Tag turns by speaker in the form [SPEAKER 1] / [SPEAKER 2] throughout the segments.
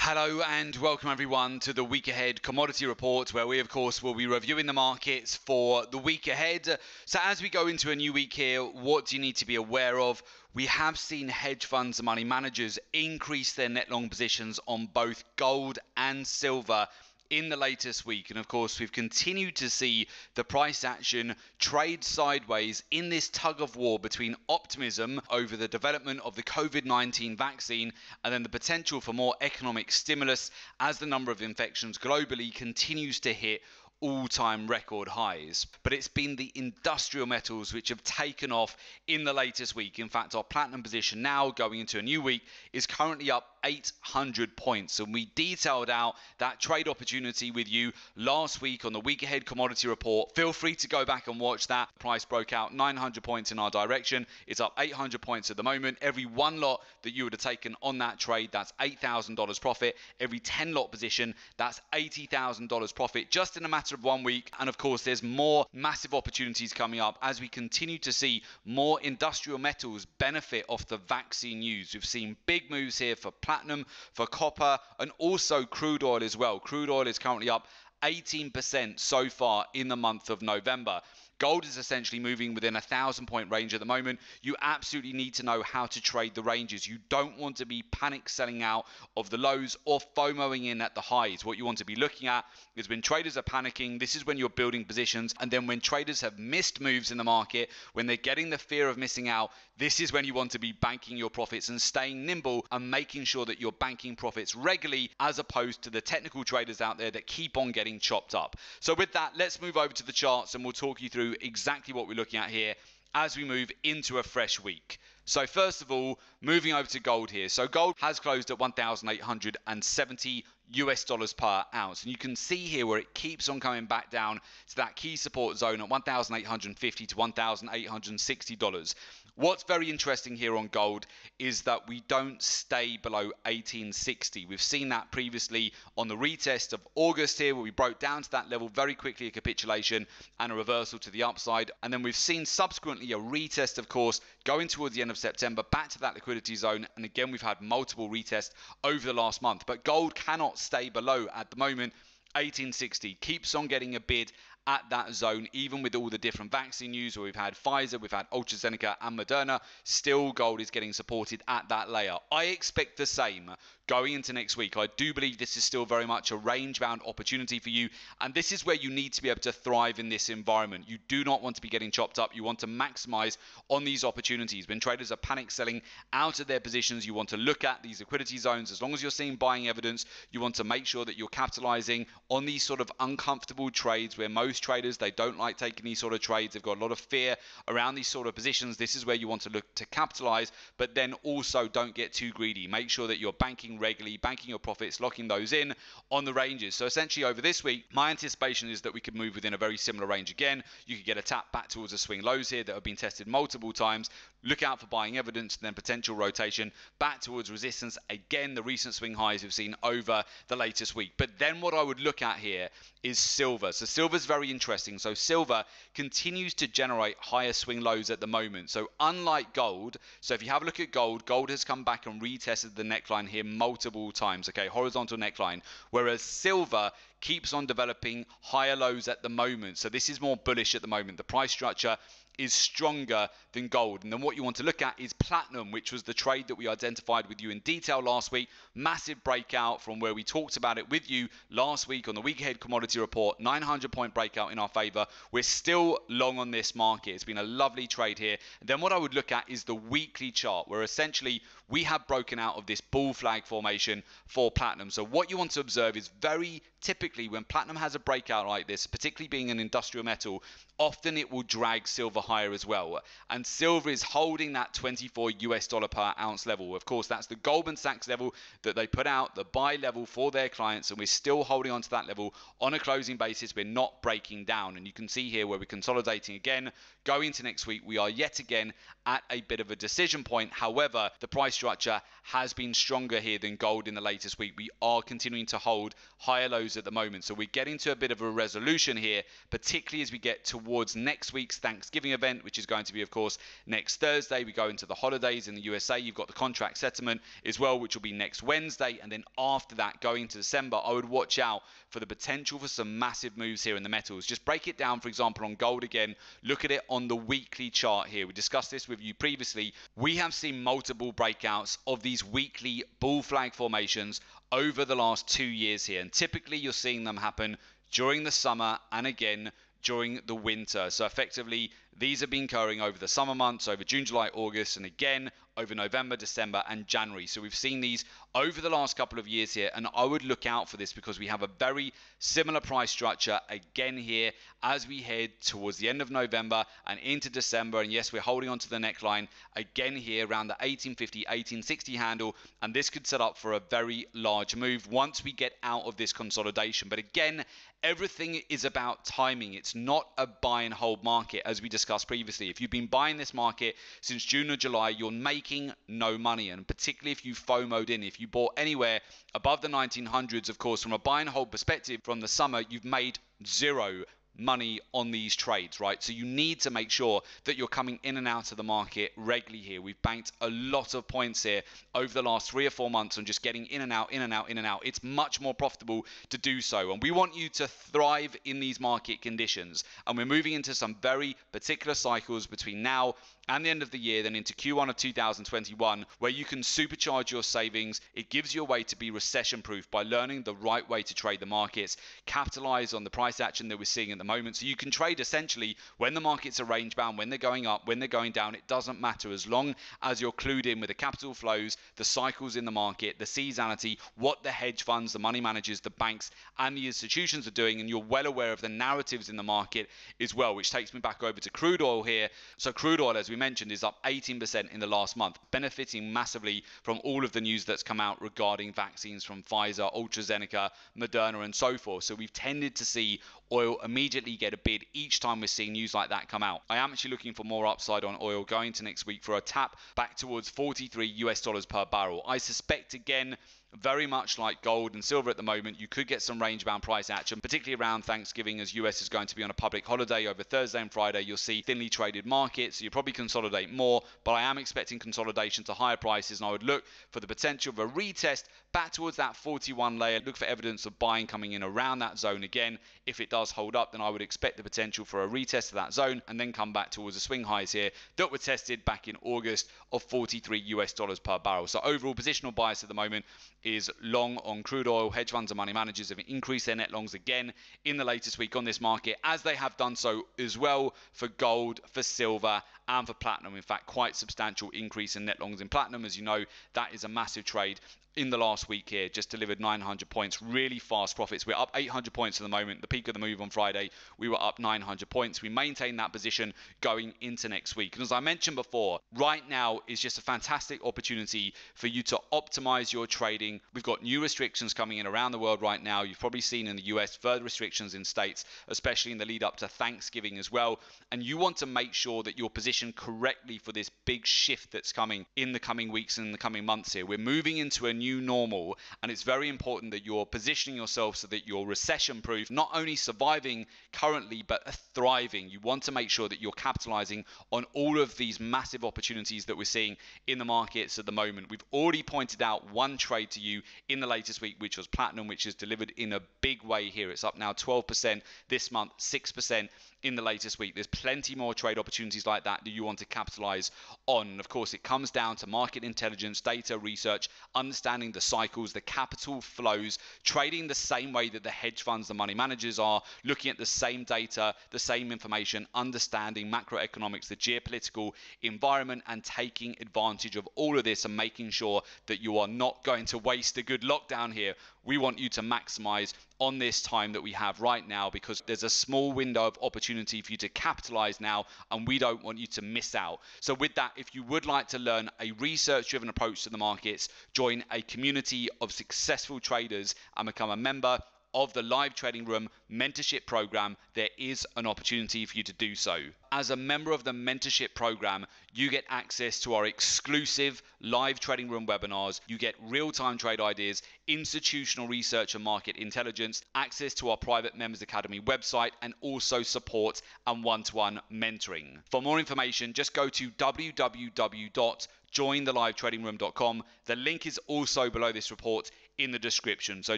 [SPEAKER 1] Hello and welcome everyone to the week ahead commodity report, where we of course will be reviewing the markets for the week ahead. So as we go into a new week here, what do you need to be aware of? We have seen hedge funds and money managers increase their net long positions on both gold and silver in the latest week, and of course we've continued to see the price action trade sideways in this tug of war between optimism over the development of the COVID-19 vaccine and then the potential for more economic stimulus as the number of infections globally continues to hit all-time record highs. But it's been the industrial metals which have taken off in the latest week. In fact, our platinum position now going into a new week is currently up 800 points, and we detailed out that trade opportunity with you last week on the week ahead commodity report. Feel free to go back and watch that. Price broke out 900 points in our direction. It's up 800 points at the moment. Every one lot that you would have taken on that trade, that's $8,000 profit. Every 10 lot position, that's $80,000 profit just in a matter of 1 week. And of course there's more massive opportunities coming up as we continue to see more industrial metals benefit off the vaccine news. We've seen big moves here for platinum, for copper, and also crude oil as well. Crude oil is currently up 18% so far in the month of November. Gold is essentially moving within a 1,000-point range at the moment. You absolutely need to know how to trade the ranges. You don't want to be panic selling out of the lows or FOMOing in at the highs. What you want to be looking at is when traders are panicking, this is when you're building positions. And then when traders have missed moves in the market, when they're getting the fear of missing out, this is when you want to be banking your profits and staying nimble and making sure that you're banking profits regularly, as opposed to the technical traders out there that keep on getting chopped up. So with that, let's move over to the charts and we'll talk you through exactly what we're looking at here as we move into a fresh week. So first of all, moving over to gold here. So gold has closed at 1,870 US dollars per ounce. And you can see here where it keeps on coming back down to that key support zone at 1,850 to $1,860. What's very interesting here on gold is that we don't stay below 1860. We've seen that previously on the retest of August here, where we broke down to that level very quickly, a capitulation and a reversal to the upside. And then we've seen subsequently a retest, of course, going towards the end of September back to that liquidity zone. And again, we've had multiple retests over the last month, but gold cannot stay below at the moment. 1860 keeps on getting a bid at that zone, even with all the different vaccine news where we've had Pfizer, we've had AstraZeneca and Moderna. Still, gold is getting supported at that layer. I expect the same going into next week. I do believe this is still very much a range-bound opportunity for you, and this is where you need to be able to thrive in this environment. You do not want to be getting chopped up. You want to maximize on these opportunities. When traders are panic selling out of their positions, you want to look at these liquidity zones. As long as you're seeing buying evidence, you want to make sure that you're capitalizing on these sort of uncomfortable trades where most traders, they don't like taking these sort of trades. They've got a lot of fear around these sort of positions. This is where you want to look to capitalize, but then also don't get too greedy. Make sure that you're banking regularly, banking your profits, locking those in on the ranges. So essentially over this week, my anticipation is that we could move within a very similar range again. You could get a tap back towards the swing lows here that have been tested multiple times. Look out for buying evidence and then potential rotation back towards resistance. Again, the recent swing highs we've seen over the latest week. But then what I would look at here is silver. So silver is very interesting. So silver continues to generate higher swing lows at the moment. So unlike gold, so if you have a look at gold, gold has come back and retested the neckline here multiple times, okay, horizontal neckline, whereas silver keeps on developing higher lows at the moment. So this is more bullish at the moment. The price structure is stronger than gold. And then what you want to look at is platinum, which was the trade that we identified with you in detail last week. Massive breakout from where we talked about it with you last week on the week ahead commodity report. 900-point breakout in our favor. We're still long on this market. It's been a lovely trade here. And then what I would look at is the weekly chart, where essentially we have broken out of this bull flag formation for platinum. So what you want to observe is very typically when platinum has a breakout like this, particularly being an industrial metal, often it will drag silver higher as well. And silver is holding that 24 US dollar per ounce level. Of course, that's the Goldman Sachs level that they put out, the buy level for their clients, and we're still holding on to that level on a closing basis. We're not breaking down. And you can see here where we're consolidating again. Going into next week, we are yet again at a bit of a decision point. However, the price price structure has been stronger here than gold in the latest week. We are continuing to hold higher lows at the moment. So we're getting to a bit of a resolution here, particularly as we get towards next week's Thanksgiving event, which is going to be, of course, next Thursday. We go into the holidays in the USA. You've got the contract settlement as well, which will be next Wednesday. And then after that, going into December, I would watch out for the potential for some massive moves here in the metals. Just break it down, for example, on gold again. Look at it on the weekly chart here. We discussed this with you previously. We have seen multiple breakouts of these weekly bull flag formations over the last 2 years here. And typically you're seeing them happen during the summer and again during the winter. So effectively, these have been occurring over the summer months, over June, July, August, and again over November, December, and January. So we've seen these over the last couple of years here, and I would look out for this because we have a very similar price structure again here as we head towards the end of November and into December. And yes, we're holding on to the neckline again here around the 1850, 1860 handle, and this could set up for a very large move once we get out of this consolidation. But again, everything is about timing. It's not a buy and hold market, as we discussed previously. If you've been buying this market since June or July, you're making no money. And particularly if you FOMO'd in, if you bought anywhere above the 1900s, of course, from a buy and hold perspective from the summer, you've made zero money on these trades, right? So you need to make sure that you're coming in and out of the market regularly here. We've banked a lot of points here over the last 3 or 4 months on just getting in and out, in and out, in and out. It's much more profitable to do so. And we want you to thrive in these market conditions. And we're moving into some very particular cycles between now and the end of the year, then into Q1 of 2021, where you can supercharge your savings. It gives you a way to be recession proof by learning the right way to trade the markets, capitalize on the price action that we're seeing at the moment. So you can trade essentially when the markets are range bound, when they're going up, when they're going down. It doesn't matter as long as you're clued in with the capital flows, the cycles in the market, the seasonality, what the hedge funds, the money managers, the banks, and the institutions are doing, and you're well aware of the narratives in the market as well, which takes me back over to crude oil here. So crude oil, as we mentioned, is up 18% in the last month, benefiting massively from all of the news that's come out regarding vaccines from Pfizer, AstraZeneca, Moderna, and so forth. So we've tended to see oil immediately get a bid each time we're seeing news like that come out. I am actually looking for more upside on oil going to next week for a tap back towards $43 per barrel. I suspect, again, very much like gold and silver at the moment, you could get some range-bound price action, particularly around Thanksgiving, as US is going to be on a public holiday over Thursday and Friday. You'll see thinly traded markets, so you'll probably consolidate more, but I am expecting consolidation to higher prices, and I would look for the potential of a retest back towards that 41 layer. Look for evidence of buying coming in around that zone again. If it does hold up, then I would expect the potential for a retest of that zone and then come back towards the swing highs here that were tested back in August of $43 per barrel. So overall positional bias at the moment is long on crude oil. Hedge funds and money managers have increased their net longs again in the latest week on this market, as they have done so as well for gold, for silver, and for platinum. In fact, quite substantial increase in net longs in platinum. As you know, that is a massive trade in the last week here, just delivered 900 points, really fast profits. We're up 800 points at the moment. The peak of the move on Friday, we were up 900 points. We maintain that position going into next week. And as I mentioned before, right now is just a fantastic opportunity for you to optimize your trading. We've got new restrictions coming in around the world right now. You've probably seen in the US further restrictions in states, especially in the lead up to Thanksgiving as well. And you want to make sure that you're positioned correctly for this big shift that's coming in the coming weeks and in the coming months here. We're moving into a new normal, and it's very important that you're positioning yourself so that you're recession proof, not only surviving currently but thriving. You want to make sure that you're capitalizing on all of these massive opportunities that we're seeing in the markets at the moment. We've already pointed out one trade to you in the latest week, which was platinum, which is delivered in a big way here. It's up now 12% this month, 6% in the latest week. There's plenty more trade opportunities like that you want to capitalize on. And of course, it comes down to market intelligence, data research, understanding the cycles, the capital flows, trading the same way that the hedge funds, the money managers are, looking at the same data, the same information, understanding macroeconomics, the geopolitical environment, and taking advantage of all of this and making sure that you are not going to waste a good lockdown here. We want you to maximize on this time that we have right now, because there's a small window of opportunity for you to capitalize now, and we don't want you to miss out. So with that, if you would like to learn a research-driven approach to the markets, join a community of successful traders and become a member of the Live Trading Room mentorship program, there is an opportunity for you to do so. As a member of the mentorship program, you get access to our exclusive Live Trading Room webinars. You get real-time trade ideas, institutional research and market intelligence, access to our private Members Academy website, and also support and one-to-one mentoring. For more information, just go to www.jointhelivetradingroom.com. The link is also below this report in the description. So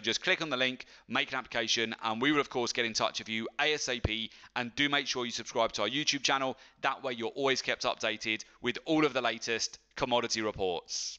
[SPEAKER 1] just click on the link, make an application, and we will of course get in touch with you ASAP. And do make sure you subscribe to our YouTube channel. That way you're always kept updated with all of the latest commodity reports.